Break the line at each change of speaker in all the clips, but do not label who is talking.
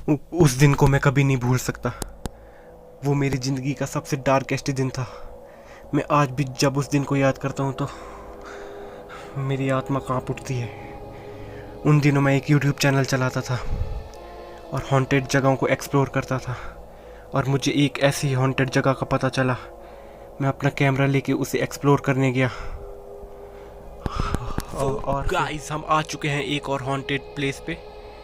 उस दिन को मैं कभी नहीं भूल सकता। वो मेरी ज़िंदगी का सबसे डार्केस्ट दिन था। मैं आज भी जब उस दिन को याद करता हूँ तो मेरी आत्मा कांप उठती है। उन दिनों मैं एक यूट्यूब चैनल चलाता था और हॉन्टेड जगहों को एक्सप्लोर करता था, और मुझे एक ऐसी हॉन्टेड जगह का पता चला। मैं अपना कैमरा लेके उसे एक्सप्लोर करने गया और गाइस हम आ चुके हैं एक और हॉन्टेड प्लेस पे।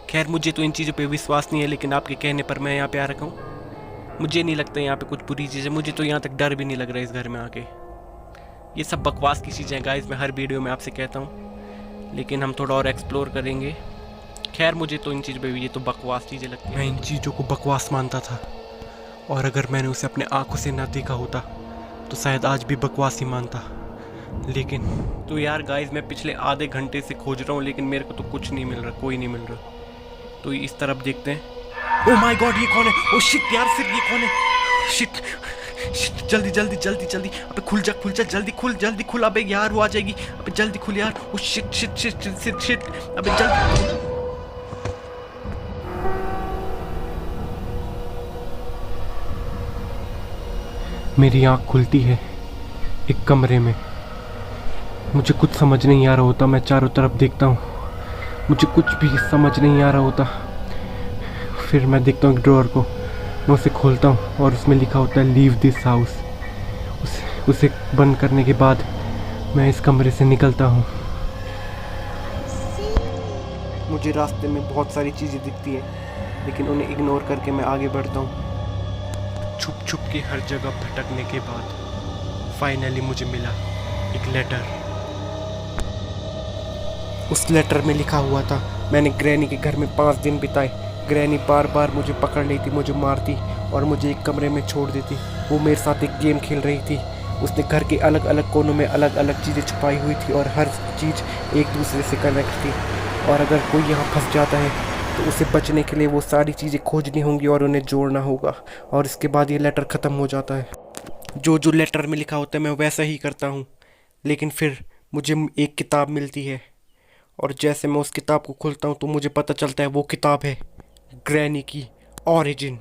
खैर मुझे तो इन चीज़ों पे विश्वास नहीं है, लेकिन आपके कहने पर मैं यहाँ पे आ रखा हूँ। मुझे नहीं लगता यहाँ पे कुछ बुरी चीज़ है। मुझे तो यहाँ तक डर भी नहीं लग रहा है इस घर में आके। ये सब बकवास की चीज़ें हैं गाइस, मैं हर वीडियो में आपसे कहता हूँ, लेकिन हम थोड़ा और एक्सप्लोर करेंगे। खैर मुझे तो इन चीज़ों पे भी ये तो बकवास चीज़ें लगती हैं। मैं इन चीज़ों को बकवास मानता था, और अगर मैंने उसे अपने आंखों से ना देखा होता तो शायद आज भी बकवास ही मानता। लेकिन तो यार गाइस मैं पिछले आधे घंटे से खोज रहा हूँ, लेकिन मेरे को तो कुछ नहीं मिल रहा, कोई नहीं मिल रहा। तो इस तरफ देखते हैं। ओह माय गॉड, ये कौन है? ओह शिट यार, फिर ये कौन है? शिट शिट, जल्दी जल्दी जल्दी जल्दी, अबे खुल जा जल्दी खुल, अबे यार वो आ जाएगी, अबे जल्दी खुल यार। Oh shit shit shit shit shit shit, अबे जल्दी। मेरी आँख खुलती है एक कमरे में। मुझे कुछ समझ नहीं आ रहा होता। मैं चारों तरफ देखता हूँ, मुझे कुछ भी समझ नहीं आ रहा होता। फिर मैं देखता हूँ एक ड्रॉअर को, मैं उसे खोलता हूँ और उसमें लिखा होता है लीव दिस हाउस। उसे बंद करने के बाद मैं इस कमरे से निकलता हूँ। मुझे रास्ते में बहुत सारी चीज़ें दिखती हैं, लेकिन उन्हें इग्नोर करके मैं आगे बढ़ता हूँ। छुप छुप के हर जगह भटकने के बाद फाइनली मुझे मिला एक लेटर। उस लेटर में लिखा हुआ था, मैंने ग्रैनी के घर में 5 दिन बिताए। ग्रैनी बार बार मुझे पकड़ लेती, मुझे मारती और मुझे एक कमरे में छोड़ देती। वो मेरे साथ एक गेम खेल रही थी। उसने घर के अलग अलग कोनों में अलग अलग चीज़ें छुपाई हुई थी, और हर चीज़ एक दूसरे से कनेक्ट थी। और अगर कोई यहाँ फंस जाता है तो उसे बचने के लिए वो सारी चीज़ें खोजनी होंगी और उन्हें जोड़ना होगा, और इसके बाद ये लेटर ख़त्म हो जाता है। जो जो लेटर में लिखा होता है मैं वैसा ही करता हूँ, लेकिन फिर मुझे एक किताब मिलती है, और जैसे मैं उस किताब को खोलता हूँ तो मुझे पता चलता है वो किताब है ग्रैनी की ओरिजिन।